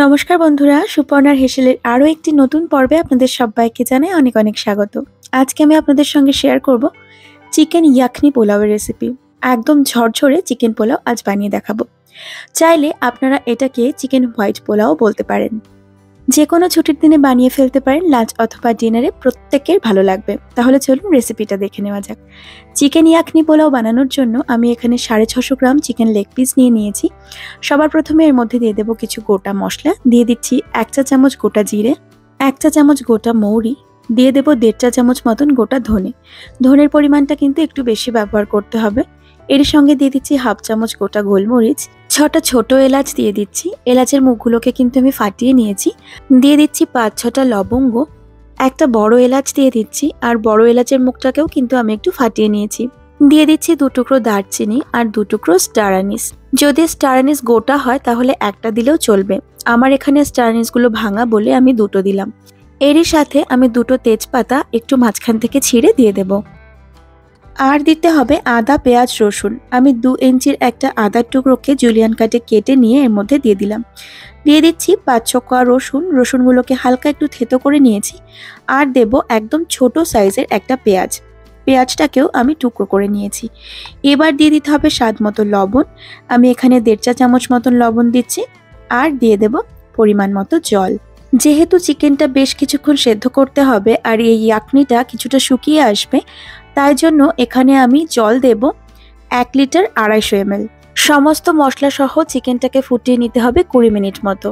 নমস্কার বন্ধুরা, সুপর্ণার হেসেলের আরও একটি নতুন পর্বে আপনাদের সবাইকে জানাই অনেক অনেক স্বাগত। আজকে আমি আপনাদের সঙ্গে শেয়ার করব চিকেন ইয়াখনি পোলাওয়ের রেসিপি। একদম ঝরঝরে চিকেন পোলাও আজ বানিয়ে দেখাবো। চাইলে আপনারা এটাকে চিকেন হোয়াইট পোলাও বলতে পারেন। যে কোনো ছুটির দিনে বানিয়ে ফেলতে পারেন, লাঞ্চ অথবা ডিনারে প্রত্যেকের ভালো লাগবে। তাহলে চলুন রেসিপিটা দেখে নেওয়া যাক। চিকেন ইয়াখনি পোলাও বানানোর জন্য আমি এখানে 650 গ্রাম চিকেন লেগ পিস নিয়েছি। সবার প্রথমে এর মধ্যে দিয়ে দেবো কিছু গোটা মশলা। দিয়ে দিচ্ছি 1 চা চামচ গোটা জিরে, 1 চা চামচ গোটা মৌরি, দিয়ে দেবো 1.5 চা চামচ মতন গোটা ধনে। ধনের পরিমাণটা কিন্তু একটু বেশি ব্যবহার করতে হবে। এর সঙ্গে দিয়ে দিচ্ছি 1/2 চামচ গোটা গোলমরিচ, 6টা ছোট এলাচ দিয়ে দিচ্ছি। এলাচের মুখগুলোকে কিন্তু আমি ফাটিয়ে নিয়েছি। দিয়ে দিচ্ছি 5-6টা লবঙ্গ, একটা বড় এলাচ দিয়ে দিচ্ছি, আর বড় এলাচের মুখটাকেও কিন্তু আমি একটু ফাটিয়ে নিয়েছি। দিয়ে দিচ্ছি 2 টুকরো দারচিনি আর 2 টুকরো স্টার আনিস। যদি স্টার আনিস গোটা হয় তাহলে একটা দিলেও চলবে। আমার এখানে স্টার আনিসগুলো ভাঙা বলে আমি 2টো দিলাম। এরই সাথে আমি 2টো তেজপাতা একটু মাঝখান থেকে ছিঁড়ে দিয়ে দেব। আর দিতে হবে আদা, পেঁয়াজ, রসুন। আমি 2 ইঞ্চির একটা আদার টুকরোকে জুলিয়ান কাটে কেটে নিয়ে এর মধ্যে দিয়ে দিলাম। দিয়ে দিচ্ছি 5-6 কোয়া রসুন। রসুনগুলোকে হালকা একটু থেতো করে নিয়েছি। আর দেব একদম ছোট সাইজের একটা পেঁয়াজ। পেঁয়াজটাকেও আমি টুকরো করে নিয়েছি। এবার দিয়ে দিতে হবে স্বাদ মতো লবণ। আমি এখানে 1.5 চা চামচ মতন লবণ দিচ্ছি। আর দিয়ে দেব পরিমাণ মতো জল। যেহেতু চিকেনটা বেশ কিছুক্ষণ সেদ্ধ করতে হবে আর এই ইয়াকনিটা কিছুটা শুকিয়ে আসবে, তাই জন্য এখানে আমি জল দেব 1 লিটার 250 ml। সমস্ত মশলা সহ চিকেনটাকে ফুটিয়ে নিতে হবে 20 মিনিট মতো।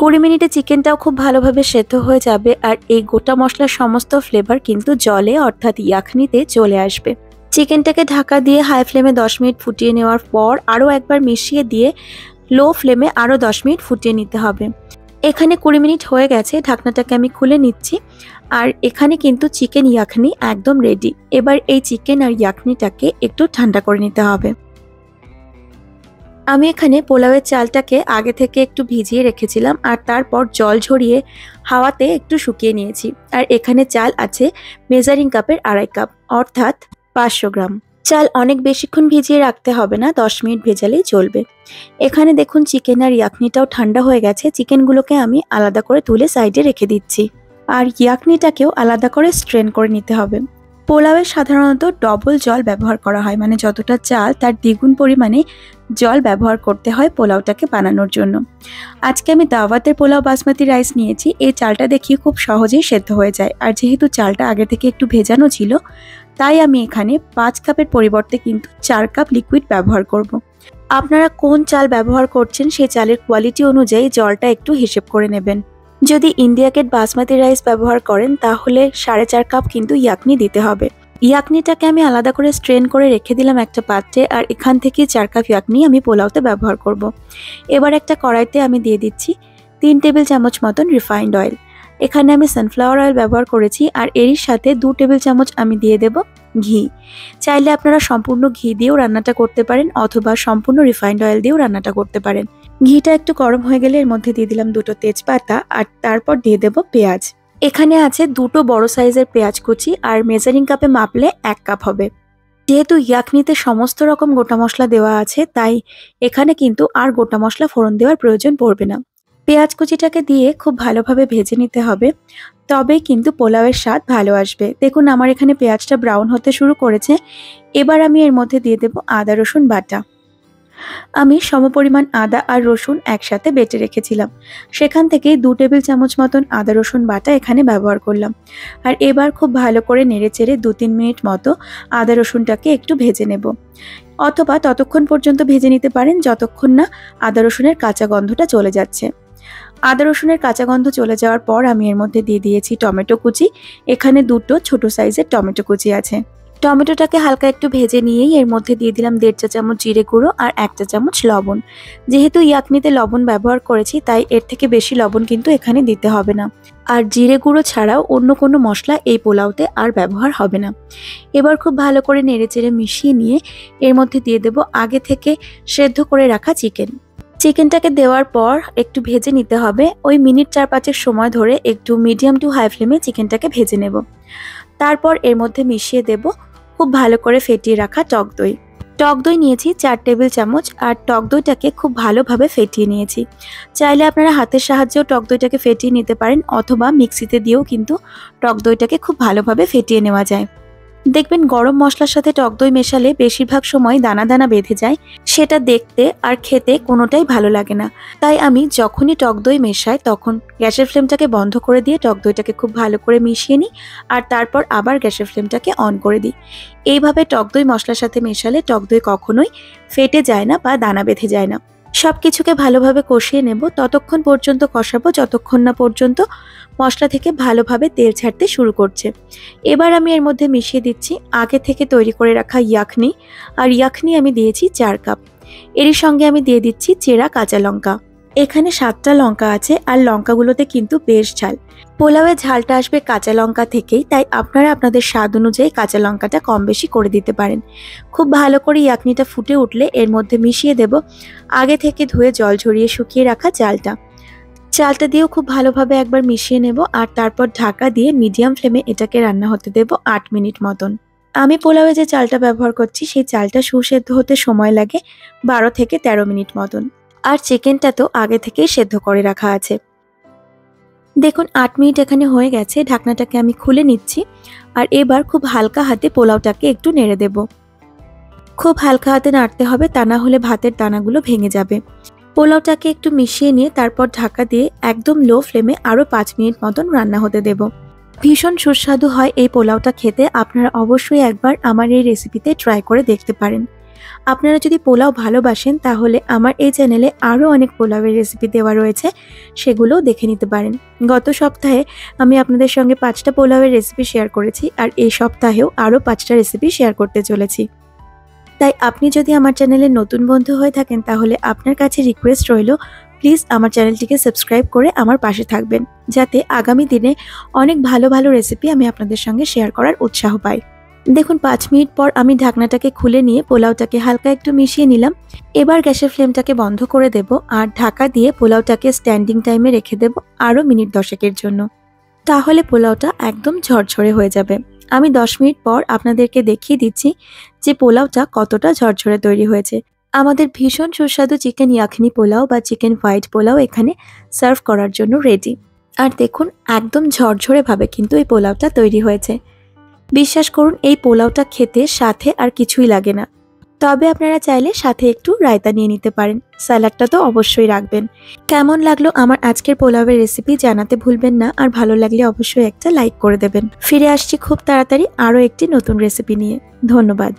20 মিনিটে চিকেনটাও খুব ভালোভাবে সেদ্ধ হয়ে যাবে আর এই গোটা মশলার সমস্ত ফ্লেভার কিন্তু জলে অর্থাৎ ইয়াখনিতে চলে আসবে। চিকেনটাকে ঢাকা দিয়ে হাই ফ্লেমে 10 মিনিট ফুটিয়ে নেওয়ার পর আরও একবার মিশিয়ে দিয়ে লো ফ্লেমে আরও 10 মিনিট ফুটিয়ে নিতে হবে। এখানে 20 মিনিট হয়ে গেছে, ঢাকনাটাকে আমি খুলে নিচ্ছি। আর এখানে কিন্তু চিকেন ইয়াখনি একদম রেডি। এবার এই চিকেন আর ইয়াখনিটাকে একটু ঠান্ডা করে নিতে হবে। আমি এখানে পোলাওয়ের চালটাকে আগে থেকে একটু ভিজিয়ে রেখেছিলাম আর তারপর জল ঝরিয়ে হাওয়াতে একটু শুকিয়ে নিয়েছি। আর এখানে চাল আছে মেজারিং কাপের 2.5 কাপ, অর্থাৎ 500 গ্রাম। চাল অনেক বেশিক্ষণ ভিজিয়ে রাখতে হবে না, 10 মিনিট ভেজালেই চলবে। এখানে দেখুন চিকেন আর ইয়াখনিটাও ঠান্ডা হয়ে গেছে। চিকেনগুলোকে আমি আলাদা করে তুলে সাইডে রেখে দিচ্ছি। আর ইয়াখনিটাকেও আলাদা করে স্ট্রেন করে নিতে হবে। পোলাওয়ে সাধারণত ডবল জল ব্যবহার করা হয়, মানে যতটা চাল তার দ্বিগুণ পরিমাণে জল ব্যবহার করতে হয় পোলাওটাকে বানানোর জন্য। আজকে আমি দাওয়াতের পোলাও বাসমতি রাইস নিয়েছি। এই চালটা দেখিয়ে খুব সহজেই সেদ্ধ হয়ে যায়। আর যেহেতু চালটা আগে থেকে একটু ভেজানো ছিল, তাই আমি এখানে 5 কাপের পরিবর্তে কিন্তু 4 কাপ লিকুইড ব্যবহার করব। আপনারা কোন চাল ব্যবহার করছেন সেই চালের কোয়ালিটি অনুযায়ী জলটা একটু হিসেব করে নেবেন। যদি ইন্ডিয়া গেট বাসমতি রাইস ব্যবহার করেন তাহলে 4.5 কাপ কিন্তু ইয়াকনি দিতে হবে। ইয়াকনিটাকে আমি আলাদা করে স্ট্রেন করে রেখে দিলাম একটা পাত্রে, আর এখান থেকে 4 কাপ ইয়াকনি আমি পোলাওতে ব্যবহার করব। এবার একটা কড়াইতে আমি দিয়ে দিচ্ছি 3 টেবিল চামচ মতন রিফাইন্ড অয়েল। এখানে আমি সানফ্লাওয়ার অয়েল ব্যবহার করেছি। আর এরই সাথে 2 টেবিল চামচ আমি দিয়ে দেব ঘি। চাইলে আপনারা সম্পূর্ণ ঘি দিয়েও রান্নাটা করতে পারেন অথবা সম্পূর্ণ রিফাইন্ড অয়েল দিয়েও রান্নাটা করতে পারেন। ঘিটা একটু গরম হয়ে গেলে এর মধ্যে দিয়ে দিলাম 2টো তেজপাতা আর তারপর দিয়ে দেব পেঁয়াজ। এখানে আছে 2টো বড় সাইজের পেঁয়াজ কুচি, আর মেজারিং কাপে মাপলে 1 কাপ হবে। যেহেতু ইয়াকনিতে সমস্ত রকম গোটা মশলা দেওয়া আছে, তাই এখানে কিন্তু আর গোটা মশলা ফোড়ন দেওয়ার প্রয়োজন পড়বে না। পেঁয়াজ কুচিটাকে দিয়ে খুব ভালোভাবে ভেজে নিতে হবে, তবেই কিন্তু পোলাওয়ের স্বাদ ভালো আসবে। দেখুন আমার এখানে পেঁয়াজটা ব্রাউন হতে শুরু করেছে। এবার আমি এর মধ্যে দিয়ে দেব আদা রসুন বাটা। আমি সমপরিমাণ আদা আর রসুন একসাথে বেটে রেখেছিলাম, সেখান থেকে 2 টেবিল চামচ মতন আদা রসুন বাটা এখানে ব্যবহার করলাম। আর এবার খুব ভালো করে নেড়েচেড়ে 2-3 মিনিট মতো আদা রসুনটাকে একটু ভেজে নেব, অথবা ততক্ষণ পর্যন্ত ভেজে নিতে পারেন যতক্ষণ না আদা রসুনের কাঁচা গন্ধটা চলে যাচ্ছে। আদা রসুনের কাঁচা গন্ধ চলে যাওয়ার পর আমি এর মধ্যে দিয়ে দিয়েছি টমেটো কুচি। এখানে 2টো ছোট সাইজের টমেটো কুচি আছে। টমেটোটাকে হালকা একটু ভেজে নিয়েই এর মধ্যে দিয়ে দিলাম 1.5 চা চামচ জিরে গুঁড়ো আর 1 চা চামচ লবণ। যেহেতু ইয়াকনিতে লবণ ব্যবহার করেছি, তাই এর থেকে বেশি লবণ কিন্তু এখানে দিতে হবে না। আর জিরে গুঁড়ো ছাড়াও অন্য কোনো মশলা এই পোলাওতে আর ব্যবহার হবে না। এবার খুব ভালো করে নেড়েচেড়ে মিশিয়ে নিয়ে এর মধ্যে দিয়ে দেব আগে থেকে সেদ্ধ করে রাখা চিকেন। চিকেনটাকে দেওয়ার পর একটু ভেজে নিতে হবে। ওই মিনিট 4-5 সময় ধরে একটু মিডিয়াম টু হাই ফ্লেমে চিকেনটাকে ভেজে নেব। তারপর এর মধ্যে মিশিয়ে দেব খুব ভালো করে ফেটিয়ে রাখা টক দই। টক দই নিয়েছি 4 টেবিল চামচ আর টক দইটাকে খুব ভালোভাবে ফেটিয়ে নিয়েছি। চাইলে আপনারা হাতের সাহায্যেও টক দইটাকে ফেটিয়ে নিতে পারেন অথবা মিক্সিতে দিয়েও কিন্তু টক দইটাকে খুব ভালোভাবে ফেটিয়ে নেওয়া যায়। দেখবেন গরম মশলার সাথে টক দই মেশালে বেশিরভাগ সময় দানা দানা বেঁধে যায়, সেটা দেখতে আর খেতে কোনোটাই ভালো লাগে না। তাই আমি যখনই টক দই মেশাই তখন গ্যাসের ফ্লেমটাকে বন্ধ করে দিয়ে টক দইটাকে খুব ভালো করে মিশিয়ে নিই আর তারপর আবার গ্যাসের ফ্লেমটাকে অন করে দিই। এইভাবে টক দই মশলার সাথে মেশালে টক দই কখনোই ফেটে যায় না বা দানা বেঁধে যায় না। সব কিছুকে ভালোভাবে কষিয়ে নেব, ততক্ষণ পর্যন্ত কষাবো যতক্ষণ না পর্যন্ত মশলা থেকে ভালোভাবে তেল ছাড়তে শুরু করছে। এবার আমি এর মধ্যে মিশিয়ে দিচ্ছি আগে থেকে তৈরি করে রাখা ইয়াখনি, আর ইয়াখনি আমি দিয়েছি 4 কাপ। এরই সঙ্গে আমি দিয়ে দিচ্ছি চেরা কাঁচা লঙ্কা। এখানে 7টা লঙ্কা আছে আর লঙ্কাগুলোতে কিন্তু বেশ ঝাল। পোলাওয়ে ঝালটা আসবে কাঁচা লঙ্কা থেকেই, তাই আপনারা আপনাদের স্বাদ অনুযায়ী কাঁচা লঙ্কাটা কম বেশি করে দিতে পারেন। খুব ভালো করে ইয়াখনিটা ফুটে উঠলে এর মধ্যে মিশিয়ে দেব আগে থেকে ধুয়ে জল ঝরিয়ে শুকিয়ে রাখা চালটা। চালটা দিয়েও খুব ভালোভাবে একবার মিশিয়ে নেব আর তারপর ঢাকা দিয়ে মিডিয়াম ফ্লেমে এটাকে রান্না হতে দেব 8 মিনিট মতন। আমি পোলাওয়ে যে চালটা ব্যবহার করছি সেই চালটা সুসেদ্ধ হতে সময় লাগে 12 থেকে 13 মিনিট মতন। আর চিকেনটা তো আগে থেকেই সেদ্ধ করে রাখা আছে। দেখুন 8 মিনিট এখানে হয়ে গেছে, ঢাকনাটাকে আমি খুলে নিচ্ছি আর এবার খুব হালকা হাতে পোলাওটাকে একটু নেড়ে দেব। খুব হালকা হাতে নাড়তে হবে, তা না হলে ভাতের দানাগুলো ভেঙে যাবে। পোলাওটাকে একটু মিশিয়ে নিয়ে তারপর ঢাকা দিয়ে একদম লো ফ্লেমে আরও 5 মিনিট মতন রান্না হতে দেব। ভীষণ সুস্বাদু হয় এই পোলাওটা খেতে, আপনারা অবশ্যই একবার আমার এই রেসিপিতে ট্রাই করে দেখতে পারেন। আপনারা যদি পোলাও ভালোবাসেন তাহলে আমার এই চ্যানেলে আরও অনেক পোলাওয়ের রেসিপি দেওয়া রয়েছে, সেগুলোও দেখে নিতে পারেন। গত সপ্তাহে আমি আপনাদের সঙ্গে 5টা পোলাওয়ের রেসিপি শেয়ার করেছি আর এই সপ্তাহেও আরও 5টা রেসিপি শেয়ার করতে চলেছি। তাই আপনি যদি আমার চ্যানেলের নতুন বন্ধু হয়ে থাকেন তাহলে আপনার কাছে রিকোয়েস্ট রইল, প্লিজ আমার চ্যানেলটিকে সাবস্ক্রাইব করে আমার পাশে থাকবেন, যাতে আগামী দিনে অনেক ভালো ভালো রেসিপি আমি আপনাদের সঙ্গে শেয়ার করার উৎসাহ পাই। দেখুন 5 মিনিট পর আমি ঢাকনাটাকে খুলে নিয়ে পোলাওটাকে হালকা একটু মিশিয়ে নিলাম। এবার গ্যাসের ফ্লেমটাকে বন্ধ করে দেব আর ঢাকা দিয়ে পোলাওটাকে স্ট্যান্ডিং টাইমে রেখে দেব আরও মিনিট 10 জন্য। তাহলে পোলাওটা একদম ঝরঝরে হয়ে যাবে। আমি 10 মিনিট পর আপনাদেরকে দেখিয়ে দিচ্ছি যে পোলাওটা কতটা ঝরঝরে তৈরি হয়েছে। আমাদের ভীষণ সুস্বাদু চিকেন ইয়াখনি পোলাও বা চিকেন হোয়াইট পোলাও এখানে সার্ভ করার জন্য রেডি। আর দেখুন একদম ঝরঝরে ভাবে কিন্তু এই পোলাওটা তৈরি হয়েছে। বিশ্বাস করুন এই পোলাওটা খেতে সাথে আর কিছুই লাগে না। তবে আপনারা চাইলে সাথে একটু রায়তা নিয়ে নিতে পারেন, স্যালাডটা তো অবশ্যই রাখবেন। কেমন লাগলো আমার আজকের পোলাওয়ের রেসিপি জানাতে ভুলবেন না, আর ভালো লাগলে অবশ্যই একটা লাইক করে দেবেন। ফিরে আসছি খুব তাড়াতাড়ি আরও একটি নতুন রেসিপি নিয়ে। ধন্যবাদ।